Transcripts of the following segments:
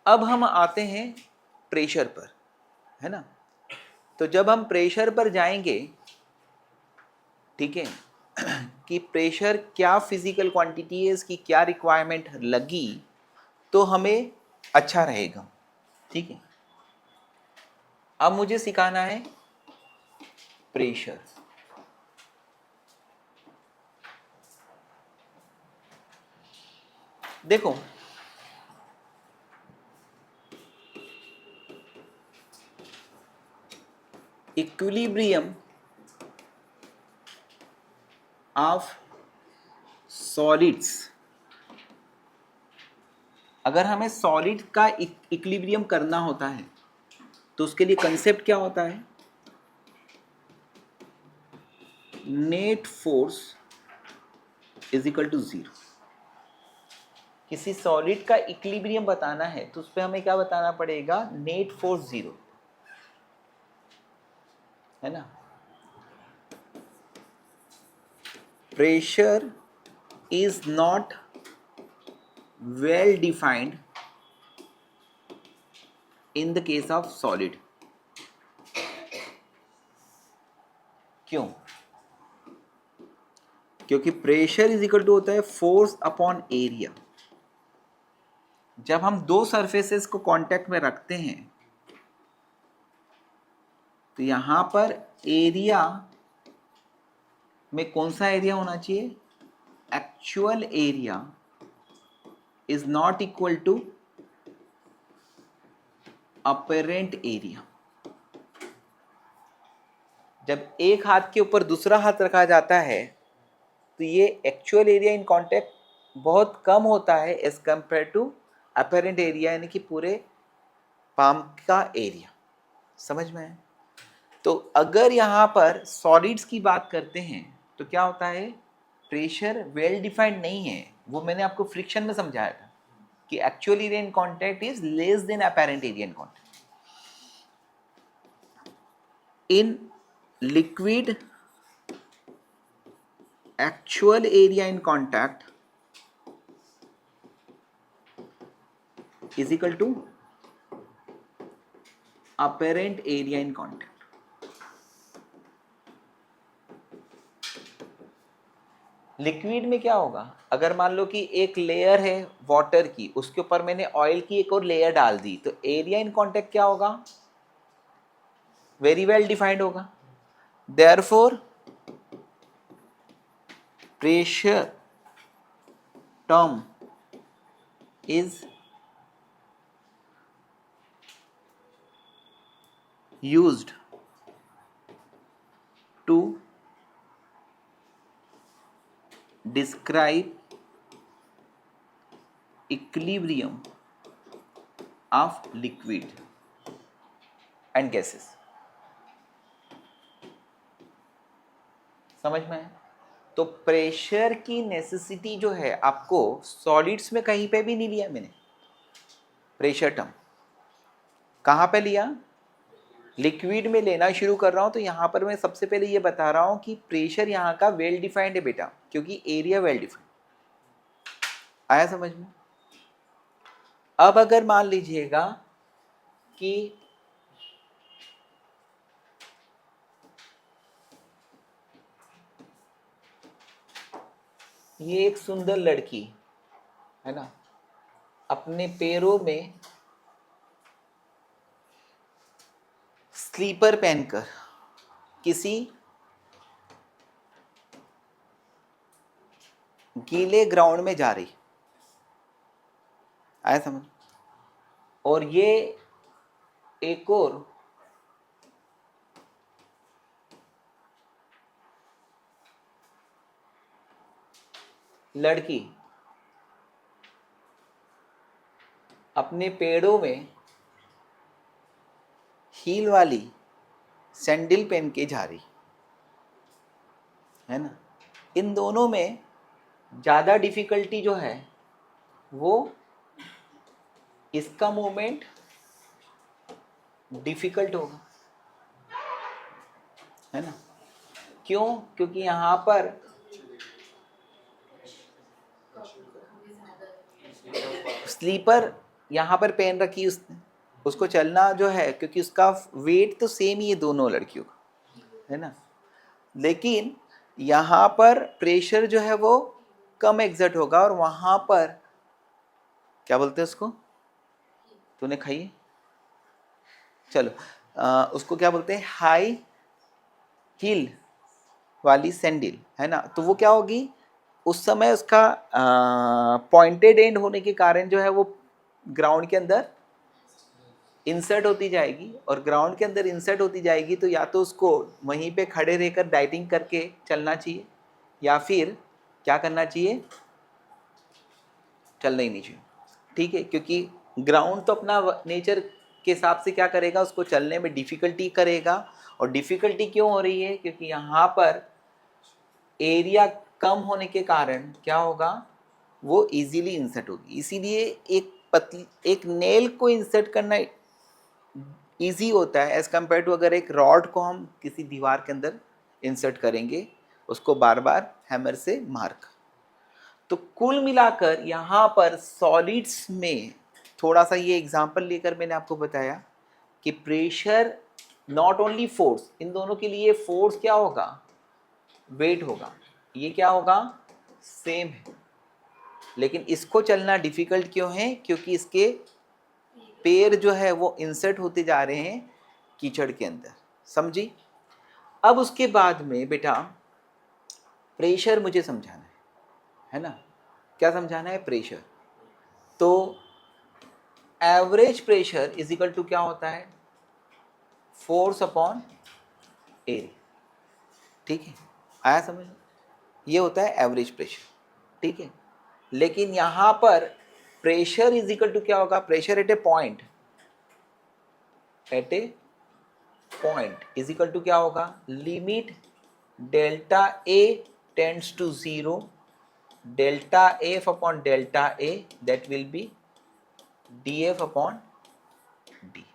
अब हम आते हैं प्रेशर पर, है ना। तो जब हम प्रेशर पर जाएंगे, ठीक है, कि प्रेशर क्या फिजिकल क्वांटिटी है, इसकी क्या रिक्वायरमेंट लगी, तो हमें अच्छा रहेगा, ठीक है। अब मुझे सिखाना है प्रेशर। देखो, इक्विलिब्रियम ऑफ सॉलिड्स, अगर हमें सॉलिड का इक्विलिब्रियम करना होता है तो उसके लिए कंसेप्ट क्या होता है? Net force is equal to zero. किसी सॉलिड का इक्विलिब्रियम बताना है तो उस पर हमें क्या बताना पड़ेगा? नेट फोर्स जीरो, है ना। Pressure is not well defined in the case of solid. क्यों? क्योंकि प्रेशर इज इक्वल टू होता है फोर्स अपॉन एरिया। जब हम दो सरफेसेस को कांटेक्ट में रखते हैं तो यहां पर एरिया में कौन सा एरिया होना चाहिए? Actual area is not equal to apparent area. जब एक हाथ के ऊपर दूसरा हाथ रखा जाता है तो ये एक्चुअल एरिया इन कांटेक्ट बहुत कम होता है as compare to apparent area, यानी कि पूरे पाम का एरिया। समझ में है? तो अगर यहाँ पर सॉलिड्स की बात करते हैं तो क्या होता है? प्रेशर वेल डिफाइंड नहीं है। वो मैंने आपको फ्रिक्शन में समझाया था कि actual area in contact is less than apparent area in contact. In liquid, actual area in contact is equal to apparent area in contact. Liquid में क्या होगा? अगर मान लो कि एक लेयर है वाटर की, उसके ऊपर मैंने ऑयल की एक और लेयर डाल दी, तो एरिया इन कांटेक्ट क्या होगा? वेरी वेल डिफाइंड होगा। Therefore pressure term is used to describe equilibrium of liquid and gases. समझ में है? तो प्रेशर की नेसेसिटी जो है आपको सॉलिड्स में कहीं पे भी नहीं लिया मैंने। प्रेशर टर्म कहाँ पे लिया? लिक्विड में लेना शुरू कर रहा हूँ। तो यहाँ पर मैं सबसे पहले ये बता रहा हूँ कि प्रेशर यहाँ का वेल डिफाइंड है बेटा, क्योंकि एरिया वेल डिफाइंड। आया समझ में? अब अगर मान लीजिएगा कि ये एक सुंदर लड़की है ना, अपने पैरों में स्लीपर पहनकर किसी गीले ग्राउंड में जा रही। आया समझ? और ये एक और लड़की अपने पैरों में हील वाली सैंडल पहन के जा रही है ना। इन दोनों में ज़्यादा डिफिकल्टी जो है वो इसका मूवमेंट डिफिकल्ट होगा, है ना। क्यों? क्योंकि यहाँ पर स्लीपर यहाँ पर पेन रखी उसने, उसको चलना जो है, क्योंकि उसका वेट तो सेम ही है दोनों लड़कियों का, है ना, लेकिन यहाँ पर प्रेशर जो है वो कम एग्जर्ट होगा, और वहाँ पर क्या बोलते हैं उसको, तूने खाई है? चलो उसको क्या बोलते हैं, हाई हील वाली सैंडल, है ना। तो वो क्या होगी, उस समय उसका पॉइंटेड एंड होने के कारण जो है वो ग्राउंड के अंदर इंसर्ट होती जाएगी, और ग्राउंड के अंदर इंसर्ट होती जाएगी, तो या तो उसको वहीं पे खड़े रहकर डाइटिंग करके चलना चाहिए, या फिर क्या करना चाहिए, चलना ही नहीं चाहिए, ठीक है, क्योंकि ग्राउंड तो अपना नेचर के हिसाब से क्या करेगा, उसको चलने में डिफ़िकल्टी करेगा। और डिफ़िकल्टी क्यों हो रही है, क्योंकि यहाँ पर एरिया कम होने के कारण क्या होगा, वो इजीली इंसर्ट होगी। इसीलिए एक नेल को इंसर्ट करना इजी होता है एज़ कम्पेयर टू अगर एक रॉड को हम किसी दीवार के अंदर इंसर्ट करेंगे, उसको बार बार हैमर से मार कर। तो कुल मिलाकर यहाँ पर सॉलिड्स में थोड़ा सा ये एग्जांपल लेकर मैंने आपको बताया कि प्रेशर नॉट ओनली फोर्स, इन दोनों के लिए फोर्स क्या होगा, वेट होगा, ये क्या होगा, सेम है, लेकिन इसको चलना डिफिकल्ट क्यों है, क्योंकि इसके पैर जो है वो इंसर्ट होते जा रहे हैं कीचड़ के अंदर, समझी। अब उसके बाद में बेटा प्रेशर मुझे समझाना है ना, क्या समझाना है, प्रेशर। तो average pressure is equal to क्या होता है, फोर्स अपॉन एरिया, ठीक है, आया समझ, ये होता है एवरेज प्रेशर, ठीक है। लेकिन यहाँ पर प्रेशर इज इक्वल टू क्या होगा, pressure at a point, at a point is equal to क्या होगा, limit delta A tends to zero, delta F upon delta A, that will be D F upon D.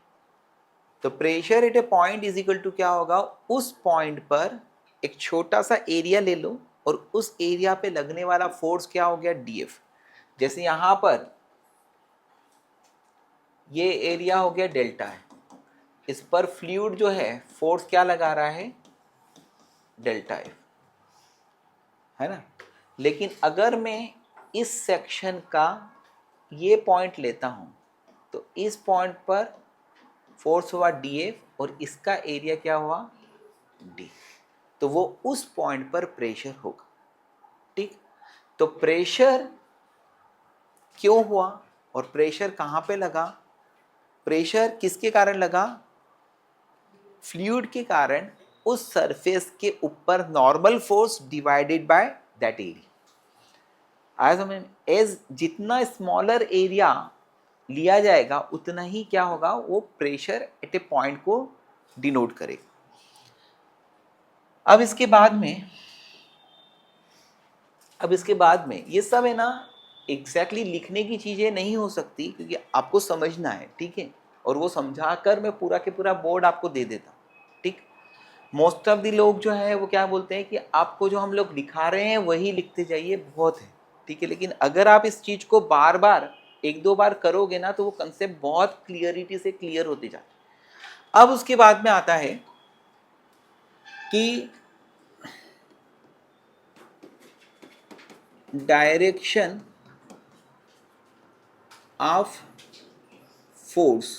तो pressure at a point is equal to क्या होगा, उस point पर एक छोटा सा एरिया ले लो, और उस एरिया पे लगने वाला फोर्स क्या हो गया, डी एफ। जैसे यहां पर ये एरिया हो गया डेल्टा है, इस पर फ्लूइड जो है फोर्स क्या लगा रहा है, डेल्टा एफ, है ना। लेकिन अगर मैं इस सेक्शन का ये पॉइंट लेता हूं, तो इस पॉइंट पर फोर्स हुआ डी एफ, और इसका एरिया क्या हुआ, डी, तो वो उस पॉइंट पर प्रेशर होगा, ठीक। तो प्रेशर क्यों हुआ, और प्रेशर कहाँ पे लगा, प्रेशर किसके कारण लगा, फ्लूइड के कारण, उस सरफेस के ऊपर normal force divided by that area. आया समझ में, एज जितना स्मॉलर एरिया लिया जाएगा उतना ही क्या होगा, वो प्रेशर एट ए पॉइंट को डिनोट करेगा। अब इसके बाद में ये सब है ना, एग्जैक्टली लिखने की चीज़ें नहीं हो सकती, क्योंकि आपको समझना है, ठीक है, और वो समझा कर मैं पूरा के पूरा बोर्ड आपको दे देता, ठीक। मोस्ट ऑफ द लोग जो है वो क्या बोलते हैं कि आपको जो हम लोग दिखा रहे हैं वही लिखते जाइए, बहुत है, ठीक है, लेकिन अगर आप इस चीज़ को बार बार एक दो बार करोगे ना, तो वो कंसेप्ट बहुत क्लियरिटी से क्लियर होते जाते हैं। अब उसके बाद में आता है कि direction of force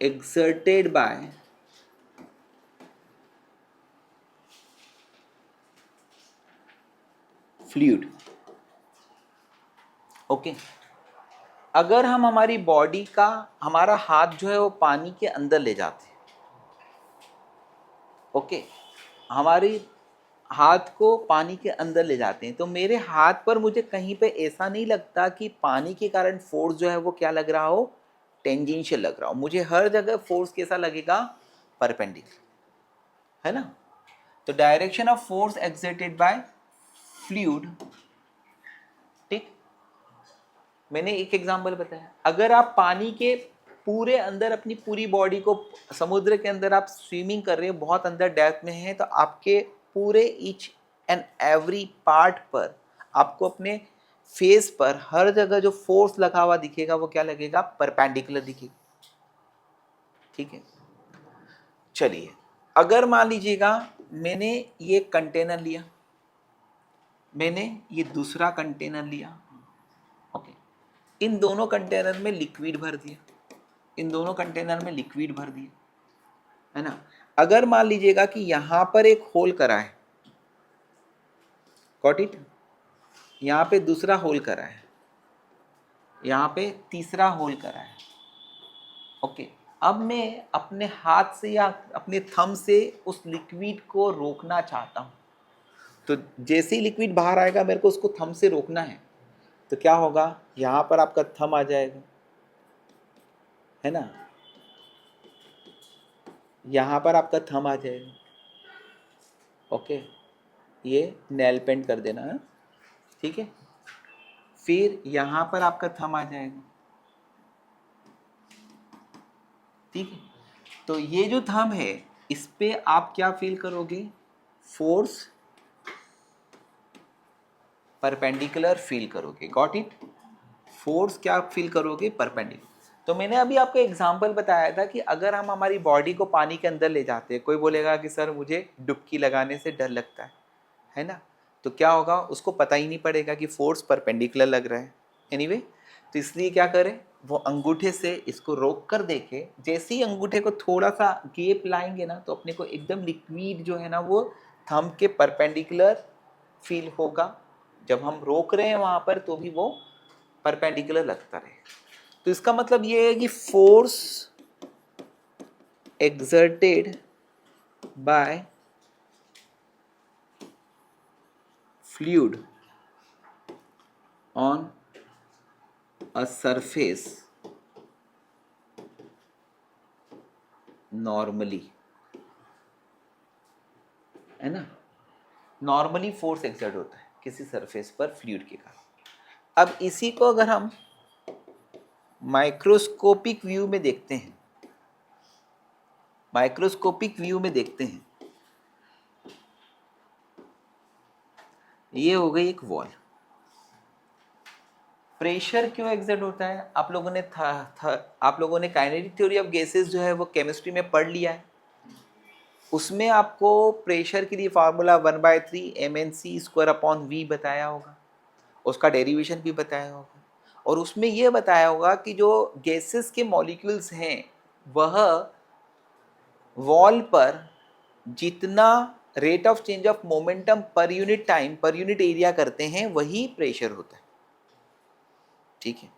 exerted by fluid, okay. अगर हम हमारी बॉडी का, हमारा हाथ जो है वो पानी के अंदर ले जाते हैं, ओके, हमारी हाथ को पानी के अंदर ले जाते हैं, तो मेरे हाथ पर मुझे कहीं पे ऐसा नहीं लगता कि पानी के कारण फोर्स जो है वो क्या लग रहा हो, टेंजेंशियल लग रहा हो। मुझे हर जगह फोर्स कैसा लगेगा, परपेंडिकुलर, है ना। तो direction of force exerted by fluid, ठीक। मैंने एक एग्जांपल बताया, अगर आप पानी के पूरे अंदर अपनी पूरी बॉडी को, समुद्र के अंदर आप स्विमिंग कर रहे हो, बहुत अंदर डेप्थ में है, तो आपके पूरे ईच एंड एवरी पार्ट पर आपको अपने फेस पर हर जगह जो फोर्स लगा हुआ दिखेगा वो क्या लगेगा, परपेंडिकुलर दिखेगा। ठीक है, चलिए अगर मान लीजिएगा मैंने ये कंटेनर लिया, मैंने ये दूसरा कंटेनर लिया, ओके, इन दोनों कंटेनर में लिक्विड भर दिया, इन दोनों कंटेनर में लिक्विड भर दिया, है ना। अगर मान लीजिएगा कि यहां पर एक होल करा है, गॉट इट, यहां पे दूसरा होल करा है, यहां पे तीसरा होल करा है, ओके। अब मैं अपने हाथ से या अपने थंब से उस लिक्विड को रोकना चाहता हूं, तो जैसे ही लिक्विड बाहर आएगा मेरे को उसको थंब से रोकना है, तो क्या होगा, यहां पर आपका थंब आ जाएगा, है ना, यहां पर आपका थंब आ जाएगा, ओके, ये नेल पेंट कर देना है, ठीक है। फिर यहां पर आपका थंब आ जाएगा, ठीक है। तो ये जो थंब है इस पे आप क्या फील करोगे, फोर्स परपेंडिकुलर फील करोगे, गॉट इट। फोर्स क्या फील करोगे, परपेंडिकुलर। तो मैंने अभी आपको एग्जांपल बताया था कि अगर हम हमारी बॉडी को पानी के अंदर ले जाते हैं, कोई बोलेगा कि सर मुझे डुबकी लगाने से डर लगता है ना, तो क्या होगा, उसको पता ही नहीं पड़ेगा कि फोर्स परपेंडिकुलर लग रहा है। एनीवे, तो इसलिए क्या करें, वो अंगूठे से इसको रोक कर देखे, जैसे ही अंगूठे को थोड़ा सा गैप लाएंगे ना, तो अपने को एकदम लिक्विड जो है ना वो थंब के परपेंडिकुलर फील होगा। जब हम रोक रहे हैं वहां पर तो भी वो परपेंडिकुलर लगता रहे। तो इसका मतलब ये है कि force exerted by fluid on a surface normally, है ना, नॉर्मली फोर्स एक्सर्ट होता है किसी सरफेस पर फ्लूइड के कारण। अब इसी को अगर हम माइक्रोस्कोपिक व्यू में देखते हैं, माइक्रोस्कोपिक व्यू में देखते हैं, ये हो गई एक वॉल। प्रेशर क्यों एग्जर्ट होता है, आप लोगों ने काइनेटिक थ्योरी ऑफ गैसेस जो है वो केमिस्ट्री में पढ़ लिया है। उसमें आपको प्रेशर के लिए फार्मूला 1/3 mnc² / v बताया होगा, उसका डेरिवेशन भी बताया होगा, और उसमें यह बताया होगा कि जो गैसेस के मॉलिक्यूल्स हैं वह वॉल पर जितना rate of change of momentum per unit time per unit area करते हैं वही प्रेशर होता है, ठीक है।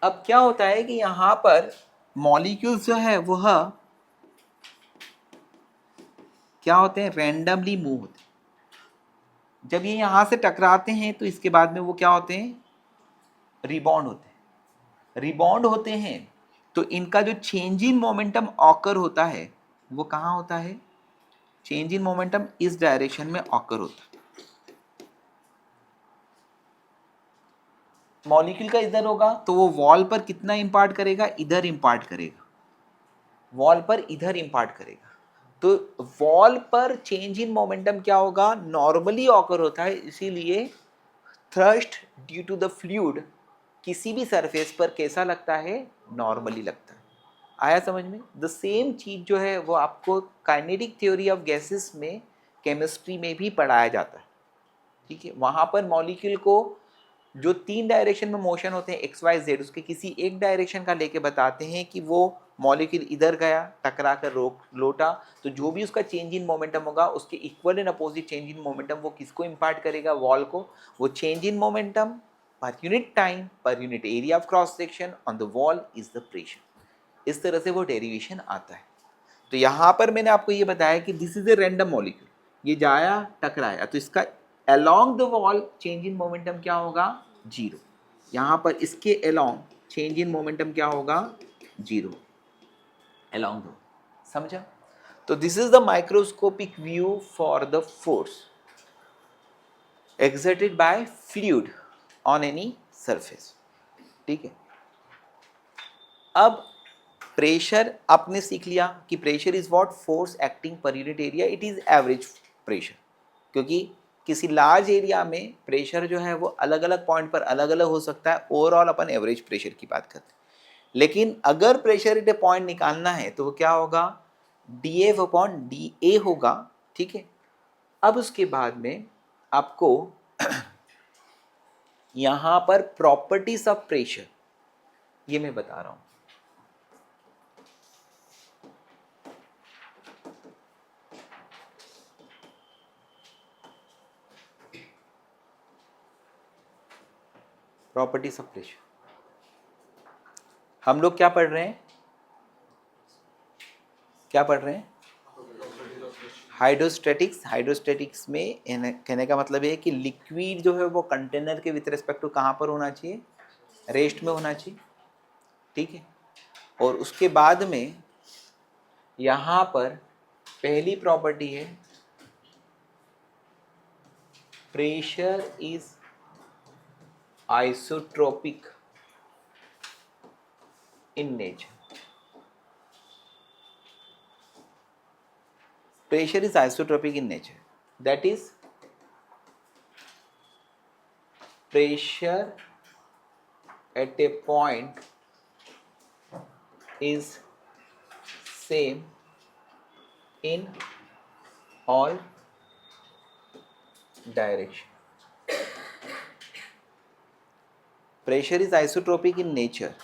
अब क्या होता है कि यहां पर मॉलिक्यूल्स जो है वह क्या होते हैं, रैंडमली मूव होते हैं। जब ये यहां से टकराते हैं तो इसके बाद में वो क्या होते हैं, रिबॉन्ड होते हैं। रिबॉन्ड होते हैं तो इनका जो चेंज इन मोमेंटम ऑकर होता है वो कहां होता है, चेंज इन मोमेंटम इस डायरेक्शन में ऑकर होता है। मॉलिक्यूल का इधर होगा तो वो वॉल पर कितना इंपार्ट करेगा, इधर इंपार्ट करेगा, वॉल पर इधर इंपार्ट करेगा। तो वॉल पर चेंज इन मोमेंटम क्या होगा, नॉर्मली ऑकर होता है, इसीलिए thrust due to the fluid किसी भी सरफेस पर कैसा लगता है, नॉर्मली लगता है। आया समझ में। द सेम चीज जो है वो आपको काइनेटिक थ्योरी ऑफ गैसेस में केमिस्ट्री में भी पढ़ाया जाता है, ठीक है। वहां पर मॉलिक्यूल को जो 3 डायरेक्शन में मोशन होते हैं एक्स वाई जेड, उसके किसी एक डायरेक्शन का लेके बताते हैं कि वो मॉलिक्यूल इधर गया, टकरा कर रोक लोटा, तो जो भी उसका चेंज इन मोमेंटम होगा उसके equal and opposite change in momentum वो किसको इंपार्ट करेगा, वॉल को। वो change in momentum per unit time per unit area of cross section on the wall is the pressure. इस तरह से वो डेरिवेशन आता है। तो यहाँ पर मैंने आपको ये बताया कि this is a random molecule, ये जाया टकराया, तो इसका along the wall change in momentum क्या होगा, 0। यहाँ पर इसके अलोंग चेंज इन मोमेंटम क्या होगा, 0 अलोंग द, समझा। तो this is the microscopic view for the force exerted by fluid on any surface, ठीक है। अब प्रेशर आपने सीख लिया कि pressure is what, force acting per unit area, it is average pressure, क्योंकि किसी लार्ज एरिया में प्रेशर जो है वो अलग अलग पॉइंट पर अलग अलग हो सकता है, ओवरऑल अपन एवरेज प्रेशर की बात करते हैं। लेकिन अगर प्रेशर एट ए पॉइंट निकालना है तो वो क्या होगा, dF अपॉन dA होगा, ठीक है। अब उसके बाद में आपको यहां पर प्रॉपर्टीज ऑफ प्रेशर ये मैं बता रहा हूं। प्रॉपर्टीज ऑफ प्रेशर हम लोग क्या पढ़ रहे हैं, क्या पढ़ रहे हैं, हाइड्रोस्टैटिक्स। हाइड्रोस्टैटिक्स में कहने का मतलब ये है कि लिक्विड जो है वो कंटेनर के विद रिस्पेक्ट टू कहाँ पर होना चाहिए, रेस्ट में होना चाहिए, ठीक है। और उसके बाद में यहाँ पर पहली प्रॉपर्टी है pressure is isotropic in nature. Pressure is isotropic in nature. That is, pressure at a point is same in all direction. Pressure is isotropic in nature.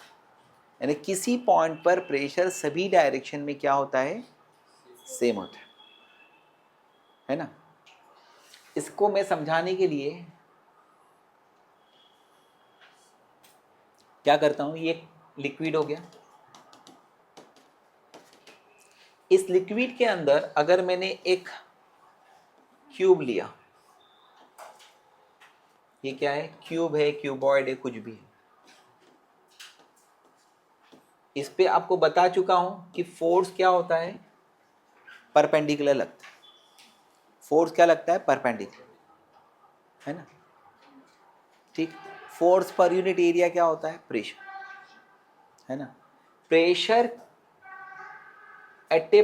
यानी किसी पॉइंट पर प्रेशर सभी डायरेक्शन में क्या होता है, सेम होता है ना। इसको मैं समझाने के लिए क्या करता हूं, ये लिक्विड हो गया। इस लिक्विड के अंदर अगर मैंने एक क्यूब लिया, ये क्या है, क्यूब है, क्यूबॉइड है, कुछ भी है। इस पे आपको बता चुका हूं कि फोर्स क्या होता है, परपेंडिकुलर लगता है। फोर्स क्या लगता है, परपेंडिकुलर, है ना, ठीक। फोर्स पर यूनिट एरिया क्या होता है, प्रेशर, है ना। प्रेशर एट ए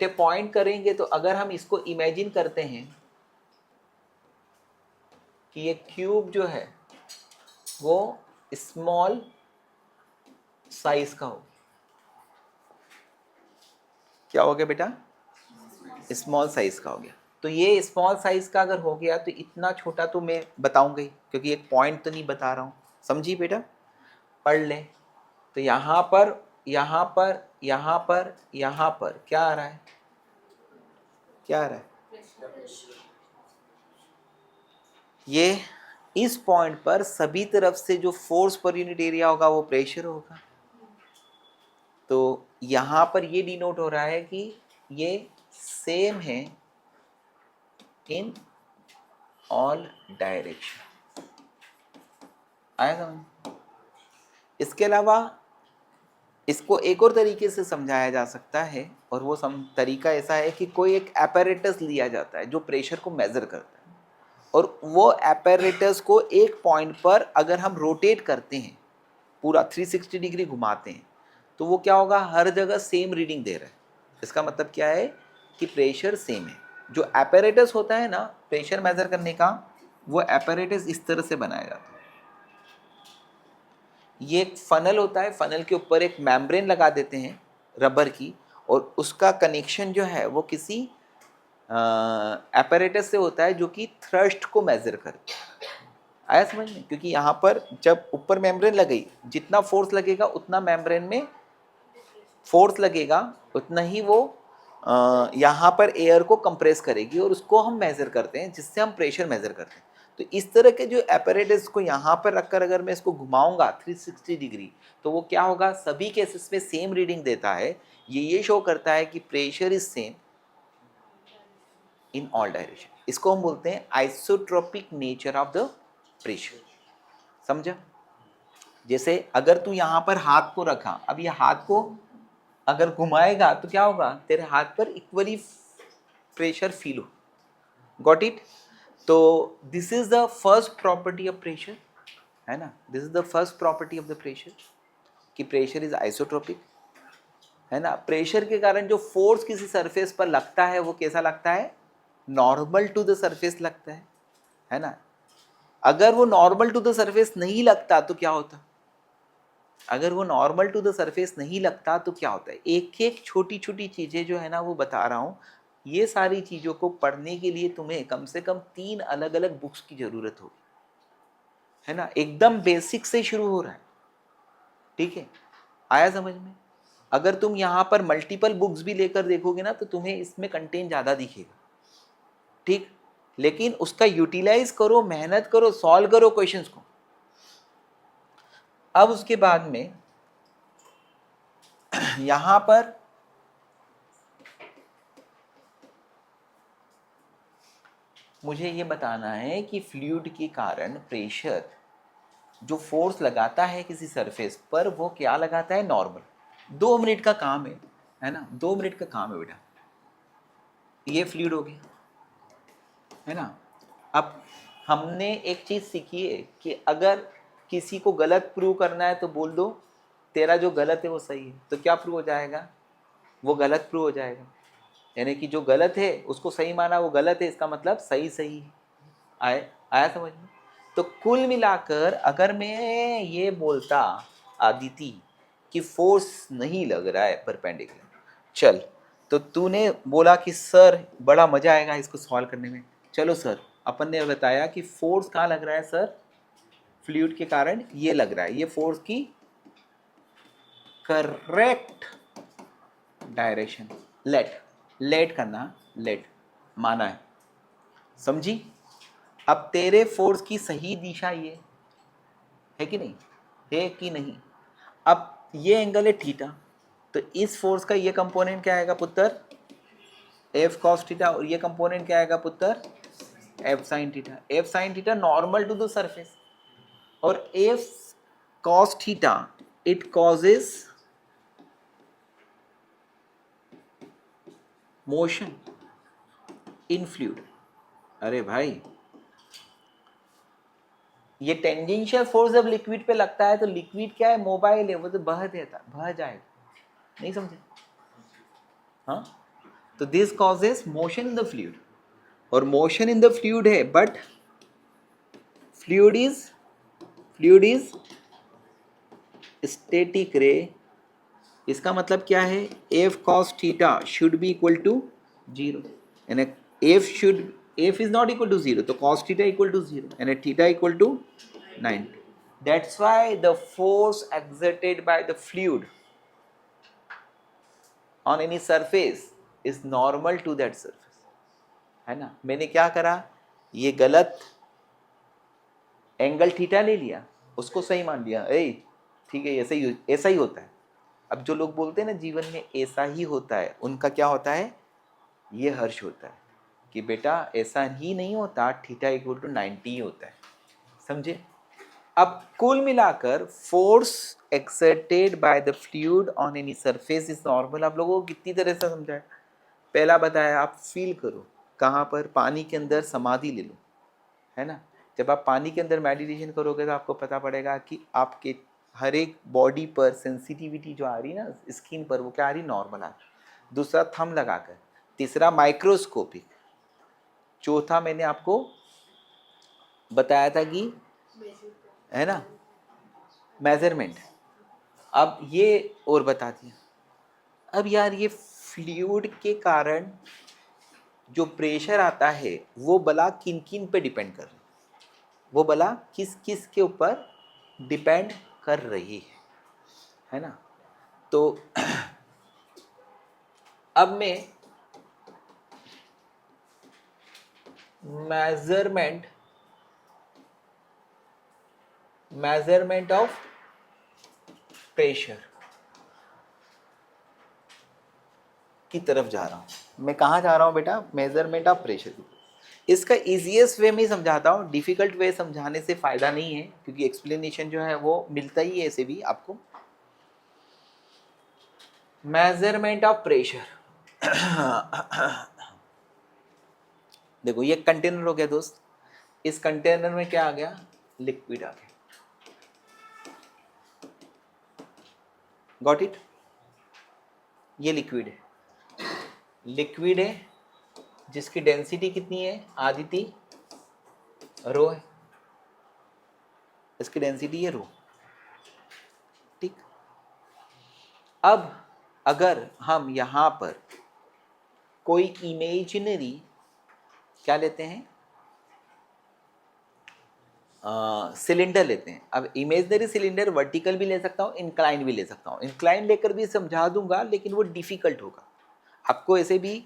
पॉइंट करेंगे तो अगर हम इसको इमेजिन करते हैं कि ये क्यूब जो है वो स्मॉल साइज का हो, क्या हो गया बेटा, स्मॉल साइज का हो गया। तो ये स्मॉल साइज का अगर हो गया तो इतना छोटा तो मैं बताऊंगा ही, क्योंकि एक पॉइंट तो नहीं बता रहा हूं, समझी बेटा, पढ़ ले। तो यहाँ पर यहाँ पर यहाँ पर यहाँ पर क्या आ रहा है, क्या आ रहा है, ये इस पॉइंट पर सभी तरफ से जो फोर्स पर यूनिट एरिया होगा वो प्रेशर होगा। तो यहाँ पर ये डिनोट हो रहा है कि ये सेम है इन ऑल डायरेक्शन। आया समझ। इसके अलावा इसको एक और तरीके से समझाया जा सकता है, और वो तरीका ऐसा है कि कोई एक एपैरेटस लिया जाता है जो प्रेशर को मेजर करता है, और वो एपैरेटस को एक पॉइंट पर अगर हम रोटेट करते हैं, पूरा 360 डिग्री घुमाते हैं, तो वो क्या होगा, हर जगह सेम रीडिंग दे रहा है। इसका मतलब क्या है कि प्रेशर सेम है। जो एपैरेटस होता है ना प्रेशर मेजर करने का, वो एपैरेटस इस तरह से बनाया जाता है। ये एक फनल होता है, फनल के ऊपर एक मेम्ब्रेन लगा देते हैं रबर की, और उसका कनेक्शन जो है वो किसी एपैरेटस से होता है जो कि थ्रस्ट को मेजर करता है। आया समझ में, क्योंकि यहाँ पर जब ऊपर मेम्ब्रेन लगाई, जितना फोर्स लगेगा उतना मेम्ब्रेन में फोर्स लगेगा, उतना ही वो यहाँ पर एयर को कंप्रेस करेगी, और उसको हम मेजर करते हैं, जिससे हम प्रेशर मेजर करते हैं। तो इस तरह के जो एपैरेटस को यहाँ पर रखकर अगर मैं इसको घुमाऊंगा 360 डिग्री, तो वो क्या होगा, सभी केसेस में सेम रीडिंग देता है। ये शो करता है कि pressure is same in all direction. इसको हम बोलते हैं isotropic nature of the pressure. समझा। जैसे अगर तू यहाँ पर हाथ को रखा, अब ये हाथ को अगर घुमाएगा तो क्या होगा, तेरे हाथ पर इक्वली प्रेशर फील हो। Got it. तो this is the first property of pressure, है ना, this is the first property of the pressure, कि प्रेशर इज आइसोट्रोपिक, है ना। प्रेशर के कारण जो फोर्स किसी सरफेस पर लगता है वो कैसा लगता है, नॉर्मल टू द सरफेस लगता है। है ना। अगर वो नॉर्मल टू द सरफेस नहीं लगता तो क्या होता, अगर वो नॉर्मल टू द सरफेस नहीं लगता तो क्या होता है। एक एक छोटी छोटी चीज़ें जो है ना वो बता रहा हूँ। ये सारी चीज़ों को पढ़ने के लिए तुम्हें कम से कम 3 अलग अलग बुक्स की ज़रूरत होगी, है ना। एकदम बेसिक से शुरू हो रहा है, ठीक है, आया समझ में। अगर तुम यहाँ पर मल्टीपल बुक्स भी लेकर देखोगे ना तो तुम्हें इसमें कंटेंट ज़्यादा दिखेगा, ठीक। लेकिन उसका यूटिलाइज करो, मेहनत करो, सॉल्व करो क्वेश्चंस को। अब उसके बाद में यहां पर मुझे ये बताना है कि फ्लूइड के कारण प्रेशर जो फोर्स लगाता है किसी सरफेस पर वो क्या लगाता है, नॉर्मल। 2 मिनट का काम है ना, 2 मिनट का काम है बेटा। ये फ्लूइड हो गया, है ना। अब हमने एक चीज सीखी है कि अगर किसी को गलत प्रूव करना है तो बोल दो तेरा जो गलत है वो सही है, तो क्या प्रूव हो जाएगा, वो गलत प्रूव हो जाएगा। यानी कि जो गलत है उसको सही माना, वो गलत है, इसका मतलब सही सही है। आया समझ में। तो कुल मिलाकर अगर मैं ये बोलता आदिति कि फोर्स नहीं लग रहा है परपेंडिकुलर, चल, तो तूने बोला कि सर बड़ा मजा आएगा इसको सॉल्व करने में। चलो सर, अपन ने बताया कि फोर्स कहाँ लग रहा है सर, फ्लूइड के कारण ये लग रहा है, ये फोर्स की करेक्ट डायरेक्शन, लेट करना, लेट माना समझी। अब तेरे फोर्स की सही दिशा ये है कि नहीं, है कि नहीं। अब ये एंगल है थीटा, तो इस फोर्स का ये कंपोनेंट क्या आएगा पुत्र, एफ कॉस थीटा, और ये कंपोनेंट क्या आएगा पुत्र, F sine theta. F sine theta normal to the surface, और F cos theta it causes motion in fluid. अरे भाई, ये टेंजेंशियल फोर्स जब लिक्विड पे लगता है तो लिक्विड क्या है, मोबाइल है, वो तो बह देता, बह जाएगा, नहीं समझे। हाँ, तो this causes motion in the fluid, और मोशन इन द फ्लूइड है, बट फ्लूइड इज स्टैटिक रे। इसका मतलब क्या है, F cos theta should be equal to 0, यानी F is not equal to 0, तो कॉस थीटा इक्वल टू 0 यानी theta equal to 90। That's why the force exerted by the fluid on any surface is normal to that surface, है ना। मैंने क्या करा, ये गलत एंगल थीटा ले लिया, उसको सही मान लिया, ए ठीक है, ऐसा ही होता है। अब जो लोग बोलते हैं ना जीवन में ऐसा ही होता है, उनका क्या होता है, ये हर्ष होता है कि बेटा ऐसा ही नहीं होता, थीटा इक्वल टू 90 ही होता है, समझे। अब कुल मिलाकर force exerted by the fluid on any surface is normal. आप लोगों को कितनी तरह से समझाया, पहला बताया आप फील करो, कहाँ पर, पानी के अंदर समाधि ले लो, है ना। जब आप पानी के अंदर मेडिटेशन करोगे तो आपको पता पड़ेगा कि आपके हर एक बॉडी पर सेंसिटिविटी जो आ रही है ना स्किन पर, वो क्या आ रही, नॉर्मल आ रही। दूसरा थंब लगाकर, तीसरा माइक्रोस्कोपिक, चौथा मैंने आपको बताया था कि, है ना, मेजरमेंट। अब ये और बता दिया। अब यार ये फ्लूइड के कारण जो प्रेशर आता है वो बला किन किन पे डिपेंड कर रही है, वो बला किस किस के ऊपर डिपेंड कर रही है ना। तो अब मैं मेजरमेंट ऑफ प्रेशर की तरफ जा रहा हूँ। मैं कहाँ जा रहा हूँ बेटा, मेजरमेंट ऑफ प्रेशर की। इसका इजीएस्ट वे में समझाता हूँ, डिफिकल्ट वे समझाने से फ़ायदा नहीं है, क्योंकि एक्सप्लेनेशन जो है वो मिलता ही है ऐसे भी आपको। मेजरमेंट ऑफ प्रेशर देखो ये कंटेनर हो गया दोस्त, इस कंटेनर में क्या आ गया, लिक्विड आ गया, गॉट इट। ये लिक्विड है जिसकी डेंसिटी कितनी है आदिति, रो है, इसकी डेंसिटी है रो। ठीक, अब अगर हम यहाँ पर कोई इमेजिनरी क्या लेते हैं, सिलेंडर लेते हैं। अब इमेजिनरी सिलेंडर वर्टिकल भी ले सकता हूँ, इंक्लाइन भी ले सकता हूँ। इंक्लाइन लेकर भी समझा दूंगा लेकिन वो डिफिकल्ट होगा। आपको ऐसे भी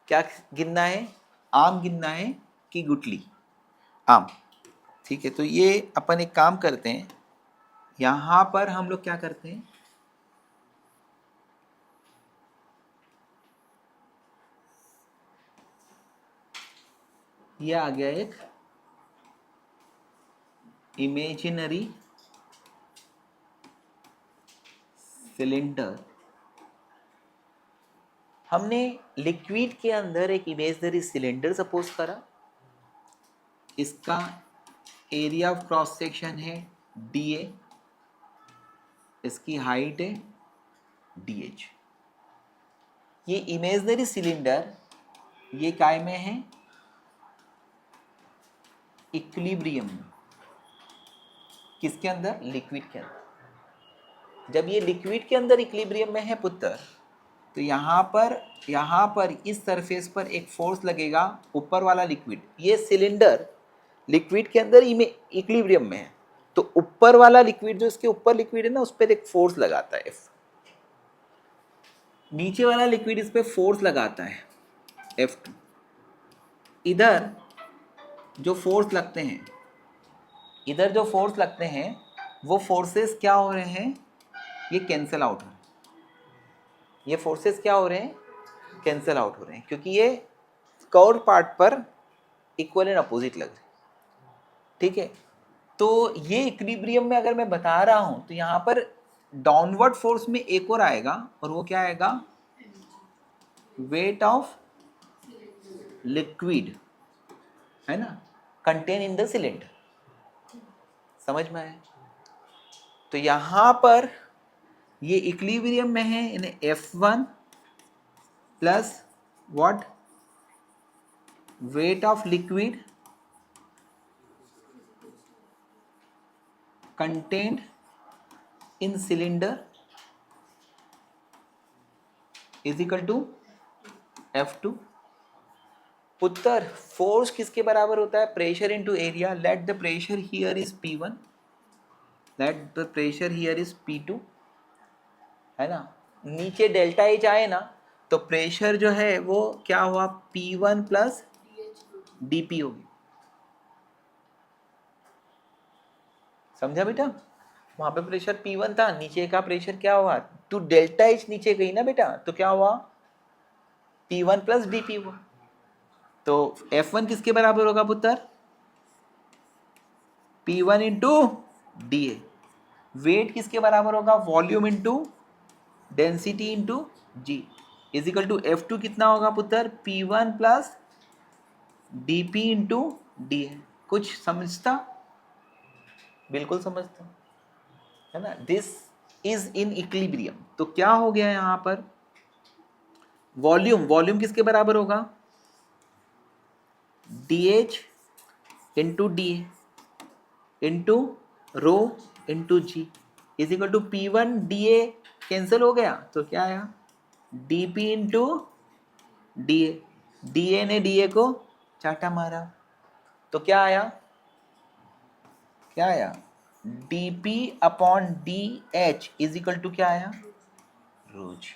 क्या गिनना है, आम गिनना है कि गुटली, आम। ठीक है, तो ये अपन एक काम करते हैं, यहाँ पर हम लोग क्या करते हैं, ये आ गया एक इमेजिनरी सिलेंडर। हमने लिक्विड के अंदर एक इमेजिनरी सिलेंडर सपोज करा, इसका एरिया ऑफ क्रॉस सेक्शन है dA, इसकी हाइट है dH। ये इमेजिनरी सिलेंडर ये काय में है, इक्विलिब्रियम में। किसके अंदर, लिक्विड के अंदर। जब ये लिक्विड के अंदर इक्विलिब्रियम में है पुत्र, तो यहाँ पर इस सरफेस पर एक फोर्स लगेगा, ऊपर वाला लिक्विड, ये सिलेंडर लिक्विड के अंदर इक्विलिब्रियम में है, तो ऊपर वाला लिक्विड जो इसके ऊपर लिक्विड है ना, उस पर एक फोर्स लगाता है F। नीचे वाला लिक्विड इस पर फोर्स लगाता है F2। इधर जो फोर्स लगते हैं, वो फोर्सेस क्या हो रहे हैं, ये कैंसिल आउट हो रहे हैं। ये फोर्सेस क्या हो रहे हैं, कैंसिल आउट हो रहे हैं, क्योंकि ये कर्व पार्ट पर इक्वल एंड अपोजिट लग रहे हैं। ठीक है, तो ये इक्विलिब्रियम में अगर मैं बता रहा हूं, तो यहाँ पर डाउनवर्ड फोर्स में एक और आएगा, और वो क्या आएगा, वेट ऑफ लिक्विड, है ना, कंटेन इन द सिलेंडर। समझ में आया? तो यहाँ पर ये इक्विलिब्रियम में है, यानी F1 plus what, weight of liquid contained in cylinder is equal to F2। पुत्र फोर्स किसके बराबर होता है, pressure into area. Let the pressure here is P1, let the pressure here is P2, है ना। नीचे डेल्टा H आए ना, तो प्रेशर जो है वो क्या हुआ, P1 प्लस DP होगी। समझा बेटा, वहां पे प्रेशर P1 था, नीचे का प्रेशर क्या हुआ, तो डेल्टा H नीचे गई ना बेटा, तो क्या हुआ, P1 प्लस DP हुआ। तो F1 किसके बराबर होगा पुत्र, P1 इंटू DA। वेट किसके बराबर होगा, volume into density into G is equal to F2 कितना होगा पुत्र, P1 plus DP into DA। कुछ समझता, बिल्कुल समझता, है ना। This is in equilibrium. तो क्या हो गया यहाँ पर, वॉल्यूम किसके बराबर होगा, DH into DA into rho into G is equal to P1 DA cancel हो गया, तो क्या आया, DP इंटू DA। DA ने DA को चाटा मारा, तो क्या आया, DP upon DH is equal to क्या आया, rho g.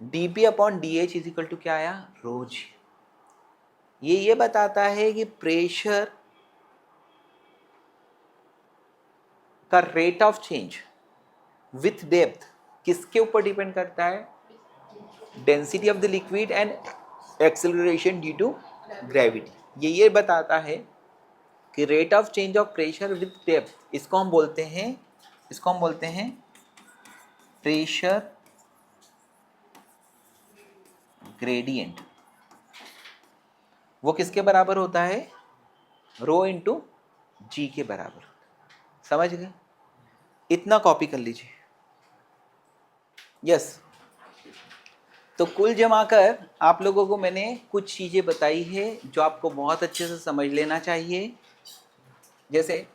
DP upon DH is equal to क्या आया, रोज। ये बताता है कि प्रेशर का rate of change with depth किसके ऊपर डिपेंड करता है, density of the liquid and acceleration due to gravity. ये बताता है कि rate of change of pressure with depth, इसको हम बोलते हैं प्रेशर ग्रेडियंट। वो किसके बराबर होता है, रो इंटू जी के बराबर। समझ गए, इतना कॉपी कर लीजिए। यस तो कुल जमाकर आप लोगों को मैंने कुछ चीज़ें बताई है जो आपको बहुत अच्छे से समझ लेना चाहिए। जैसे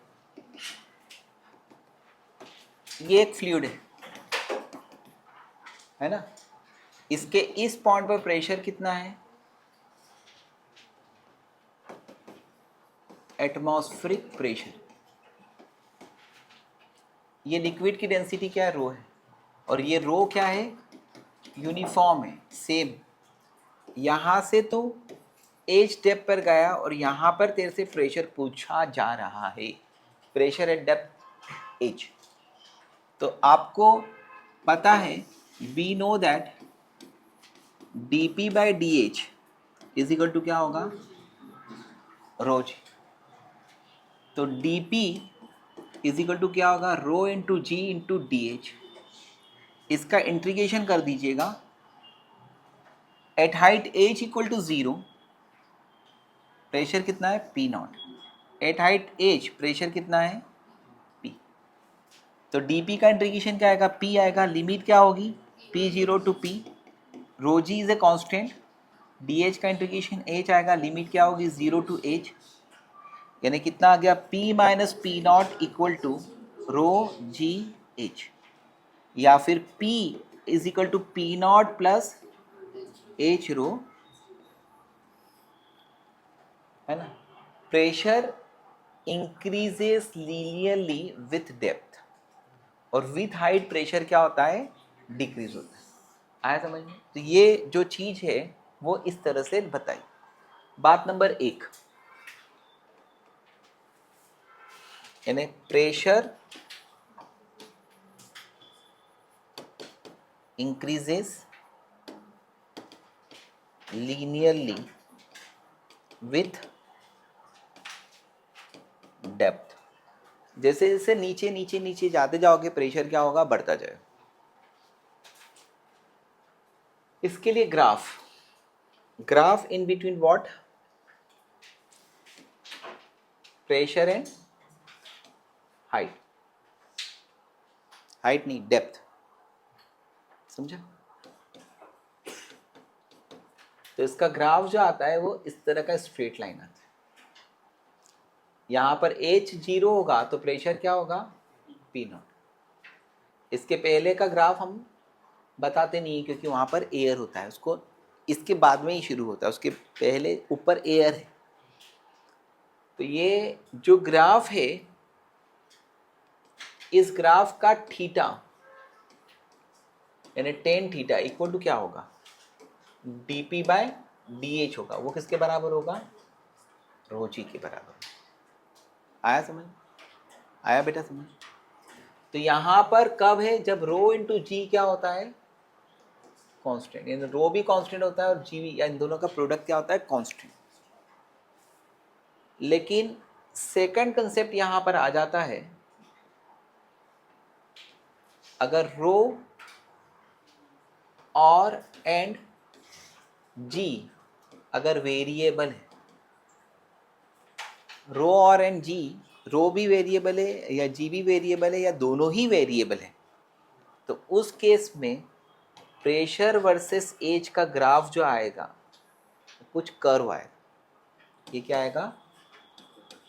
ये एक फ्लूइड है ना, इसके इस पॉइंट पर प्रेशर कितना है, एटमॉस्फेरिक प्रेशर। ये लिक्विड की डेंसिटी क्या है, रो है, और ये रो क्या है, यूनिफॉर्म है, सेम। यहाँ से तो एज डेप्थ पर गया और यहाँ पर तेरे से प्रेशर पूछा जा रहा है, प्रेशर एट डेप्थ एज। तो आपको पता है, we know that dp by D H is equal to क्या होगा, रो जी। तो dp इज इक्वल टू क्या होगा, rho into G into D H. इसका इंटीग्रेशन कर दीजिएगा। At height H equal to 0 pressure कितना है, P naught. At height H pressure कितना है, पी। तो dp का इंटीग्रेशन क्या आएगा, p आएगा, लिमिट क्या होगी, p0 to p, rho G is a constant, dh का इंटीग्रेशन h आएगा, लिमिट क्या होगी 0 टू h, यानी कितना आ गया, p minus P naught equal to rho G H, या फिर p is equal to P naught plus H rho, है ना। Pressure increases linearly with depth, और विथ हाइट प्रेशर क्या होता है, डिक्रीज होता है। आया समझ में। तो ये जो चीज है वो इस तरह से बताई। बात नंबर 1, यानी pressure increases linearly with depth। जैसे जैसे नीचे नीचे नीचे जाते जाओगे प्रेशर क्या होगा, बढ़ता जाएगा। इसके लिए graph in between what, pressure and height, height नहीं डेप्थ, समझा। तो इसका ग्राफ जो आता है वो इस तरह का स्ट्रेट लाइन आता है। यहाँ पर h 0 होगा तो प्रेशर क्या होगा, P नॉट। इसके पहले का ग्राफ हम बताते नहीं क्योंकि वहाँ पर एयर होता है, उसको इसके बाद में ही शुरू होता है, उसके पहले ऊपर एयर है। तो ये जो ग्राफ है, इस ग्राफ का थीटा यानी टेन थीटा इक्वल टू क्या होगा, dp बाय डी होगा। वो किसके बराबर होगा, रो जी के बराबर। आया समझ, आया बेटा समझ। तो यहाँ पर कब है, जब रो इंटू जी क्या होता है, कांस्टेंट, यानी रो भी कांस्टेंट होता है और जी भी, या इन दोनों का प्रोडक्ट क्या होता है, कांस्टेंट। लेकिन सेकंड कंसेप्ट यहाँ पर आ जाता है, अगर रो और एंड जी अगर वेरिएबल है, रो और एंड जी, रो भी वेरिएबल है या जी भी वेरिएबल है या दोनों ही वेरिएबल है, तो उस केस में प्रेशर वर्सेस एज का ग्राफ जो आएगा कुछ कर्व आएगा। ये क्या आएगा,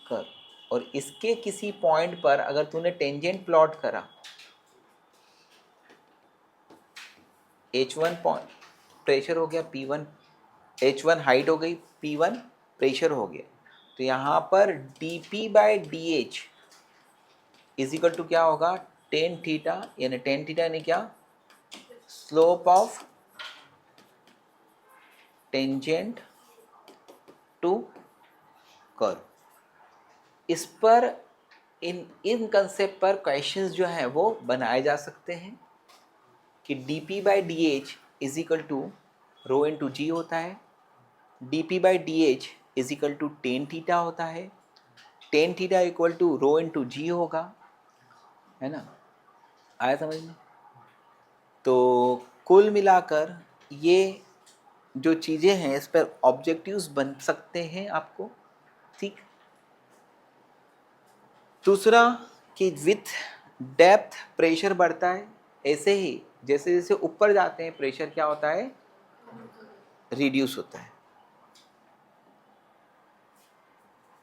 कर्व। और इसके किसी पॉइंट पर अगर तूने टेंजेंट प्लॉट करा, h1 पॉइंट प्रेशर हो गया, p1 h1 हाइट हो गई, p1 प्रेशर हो गया, तो यहाँ पर dp by D H is equal to क्या होगा, टेन थीटा, यानी टेन थीटा यानी क्या, slope of tangent to curve. इस पर इन कंसेप्ट पर क्वेश्चंस जो हैं वो बनाए जा सकते हैं कि dp by D H is equal to rho into G होता है, dp by D H is equal to tan theta होता है, tan theta equal to rho into G होगा, है ना। आया समझ में। तो कुल मिलाकर ये जो चीज़ें हैं इस पर ऑब्जेक्टिव्स बन सकते हैं आपको, ठीक। दूसरा कि विथ डेप्थ प्रेशर बढ़ता है, ऐसे ही जैसे जैसे ऊपर जाते हैं प्रेशर क्या होता है, रिड्यूस होता है।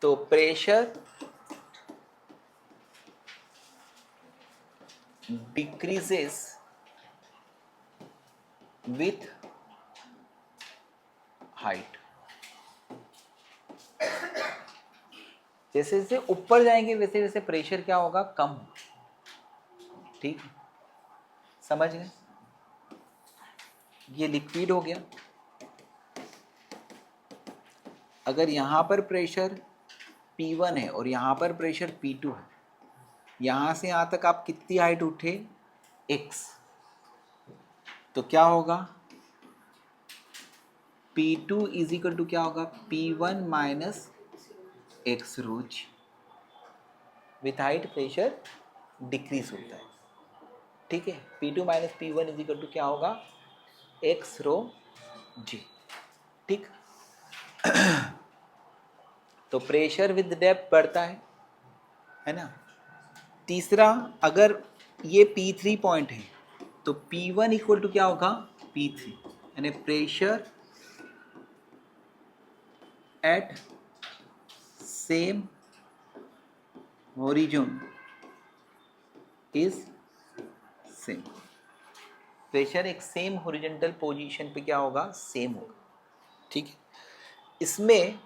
तो प्रेशर डिक्रीजेस विथ हाइट। जैसे जैसे ऊपर जाएंगे वैसे वैसे प्रेशर क्या होगा, कम होगा। ठीक है, समझ गए? ये लिक्विड हो गया। अगर यहाँ पर प्रेशर P1 है और यहाँ पर प्रेशर P2 है, यहाँ से यहाँ तक आप कितनी हाइट उठे, x, तो क्या होगा, P2 इज इक्वल टू क्या होगा, P1 minus X rho G. With height pressure decrease होता है। ठीक है, P2 minus P1 is equal to क्या होगा, एक्स रो जी। ठीक, तो प्रेशर विद डेप्थ बढ़ता है ना। तीसरा, अगर ये P3 पॉइंट है तो P1 इक्वल टू क्या होगा, P3, यानी pressure at same horizon is same. Pressure एक सेम हॉरिजॉन्टल पोजीशन पे क्या होगा, सेम होगा। ठीक है, इसमें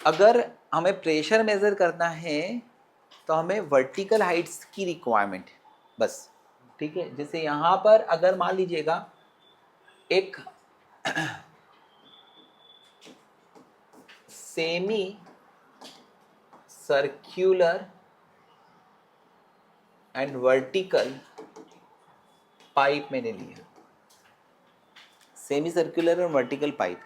अगर हमें प्रेशर मेजर करना है तो हमें वर्टिकल हाइट्स की रिक्वायरमेंट है बस। ठीक है, जैसे यहाँ पर अगर मान लीजिएगा एक semi circular and vertical pipe मैंने लिया, सेमी सर्कुलर और वर्टिकल पाइप।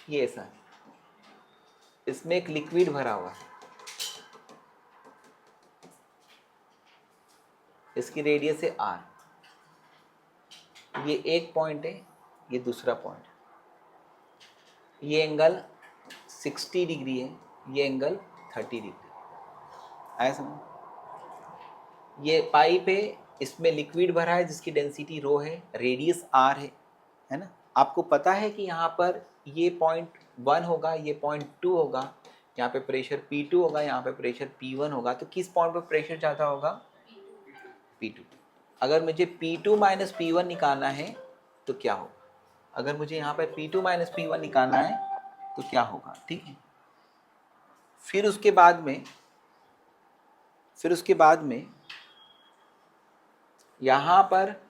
ये ऐसा है, इसमें एक लिक्विड भरा हुआ है, इसकी रेडियस है r, ये एक पॉइंट है, ये दूसरा पॉइंट है, ये एंगल 60 डिग्री है, ये एंगल 30 डिग्री। आया समझ? ये पाइप है, इसमें लिक्विड भरा है जिसकी डेंसिटी रो है, रेडियस r है ना। आपको पता है कि यहाँ पर ये पॉइंट 1 होगा, ये पॉइंट 2 होगा, यहाँ पे प्रेशर P2 होगा, यहाँ पे प्रेशर P1 होगा, तो किस पॉइंट पर प्रेशर ज़्यादा होगा, P2। अगर मुझे P2 माइनस P1 निकालना है तो क्या होगा, अगर मुझे यहाँ पर P2 माइनस P1 निकालना है तो क्या होगा। ठीक है, फिर उसके बाद में यहाँ पर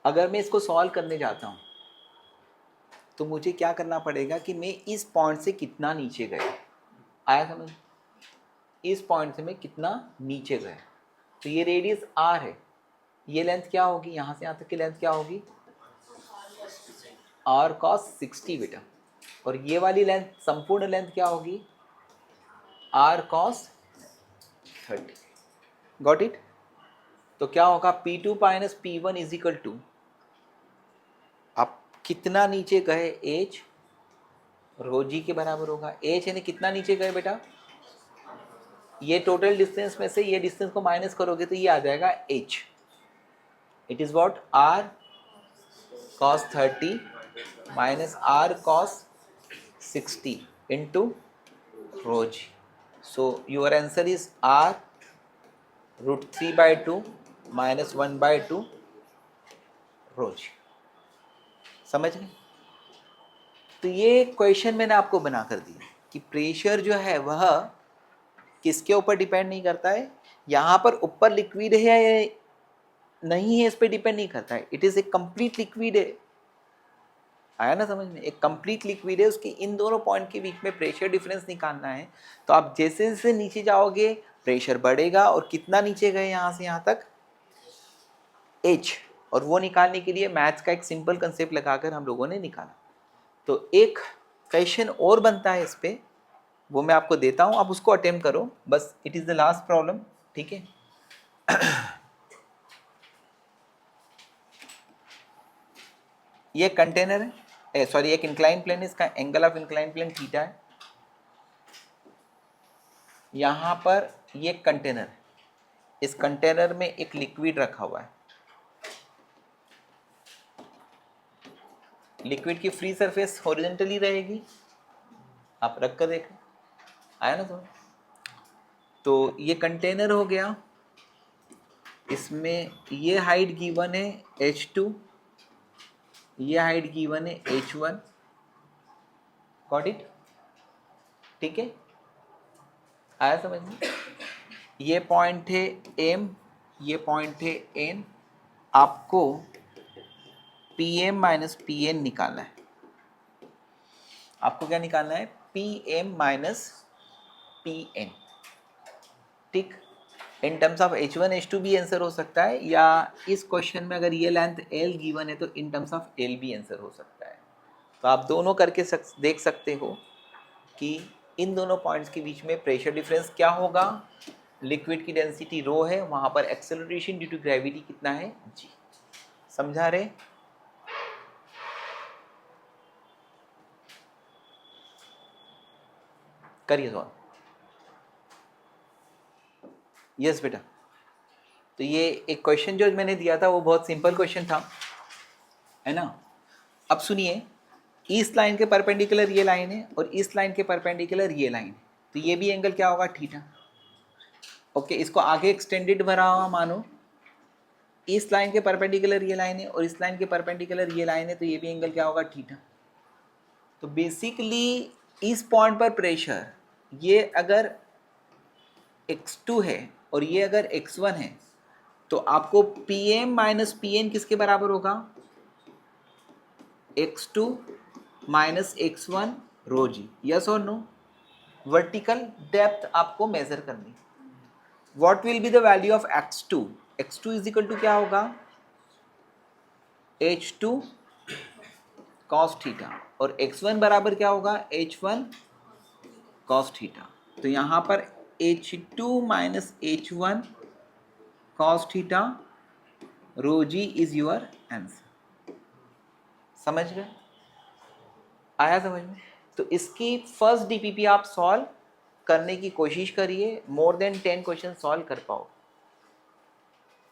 अगर मैं इसको सॉल्व करने जाता हूँ तो मुझे क्या करना पड़ेगा कि मैं इस पॉइंट से कितना नीचे गया। आया समझ? इस पॉइंट से मैं कितना नीचे गया, तो ये रेडियस r है, ये लेंथ क्या होगी, यहाँ से यहाँ तक की लेंथ क्या होगी, r cos 60 बेटा, और ये वाली लेंथ, संपूर्ण लेंथ क्या होगी, r cos 30। Got it? तो क्या होगा, P2 minus P1 is equal to, आप कितना नीचे गए, h रो जी के बराबर होगा। h यानी कितना नीचे गए बेटा, ये टोटल डिस्टेंस में से ये डिस्टेंस को माइनस करोगे तो ये आ जाएगा h। It is what, r cos 30 minus r cos 60 into rho g. So your answer is r root 3/2 minus 1/2 rho g. समझ गए? तो ये क्वेश्चन मैंने आपको बना कर दिया कि प्रेशर जो है वह किसके ऊपर डिपेंड नहीं करता है, यहाँ पर ऊपर लिक्विड है या नहीं है इस पर डिपेंड नहीं करता है, it is a complete liquid है। आया ना समझ में? एक कंप्लीट लिक्विड है, उसके इन दोनों पॉइंट के बीच में प्रेशर डिफरेंस निकालना है। तो आप जैसे जैसे नीचे जाओगे प्रेशर बढ़ेगा, और कितना नीचे गए यहाँ से यहाँ तक, h, और वो निकालने के लिए मैथ्स का एक सिंपल कंसेप्ट लगाकर हम लोगों ने निकाला। तो एक क्वेश्चन और बनता है इस पे, वो मैं आपको देता हूँ, आप उसको अटेम्प्ट करो बस, it is the last problem. ठीक है, ये कंटेनर है, सॉरी एक इंक्लाइन प्लेन है, इसका angle of incline plane theta है। यहाँ पर ये कंटेनर है, इस कंटेनर में एक लिक्विड रखा हुआ है, लिक्विड की फ्री सरफेस हॉरिजॉन्टली रहेगी, आप रख कर देखें, आया ना तो ये कंटेनर हो गया, इसमें ये हाइट गिवन है h2, ये हाइट गिवन है h1, गॉट इट, ठीक है, आया समझ में। ये पॉइंट है m, ये पॉइंट है n, आपको pm माइनस pn निकालना है, आपको क्या निकालना है, pm माइनस pn, ठीक। In terms of h1 h2 भी आंसर हो सकता है, या इस क्वेश्चन में अगर ये लेंथ l गिवन है तो इन टर्म्स ऑफ l भी आंसर हो सकता है। तो आप दोनों करके देख सकते हो कि इन दोनों पॉइंट्स के बीच में प्रेशर डिफरेंस क्या होगा। लिक्विड की डेंसिटी रो है, वहां पर एक्सेलरेशन ड्यू टू ग्रेविटी कितना है, g। समझा रहे? करिए सवाल। यस बेटा, तो ये एक क्वेश्चन जो मैंने दिया था वो बहुत सिंपल क्वेश्चन था, है ना। अब सुनिए, इस लाइन के परपेंडिकुलर ये लाइन है और इस लाइन के परपेंडिकुलर ये लाइन है, तो ये भी एंगल क्या होगा, थीटा। ओके, इसको आगे एक्सटेंडेड भरा हुआ मानो, इस लाइन के परपेंडिकुलर ये लाइन है और इस लाइन के परपेंडिकुलर ये लाइन है, तो ये भी एंगल क्या होगा, थीटा। तो बेसिकली इस पॉइंट पर प्रेशर, ये अगर x2 है और ये अगर x1 है, तो आपको pm माइनस pn किसके बराबर होगा, x2 minus x1 rho G, yes और नो। वर्टिकल डेप्थ आपको मेजर करनी। What will be the value of x2, x2 is equal to क्या होगा, h2 cos थीटा, और x1 बराबर क्या होगा, h1 cos थीटा। तो यहाँ पर h2 minus h1 cos theta rho G is your answer. समझ गए, आया समझ में। तो इसकी फर्स्ट डीपीपी आप सॉल्व करने की कोशिश करिए, मोर देन 10 क्वेश्चन सॉल्व कर पाओ।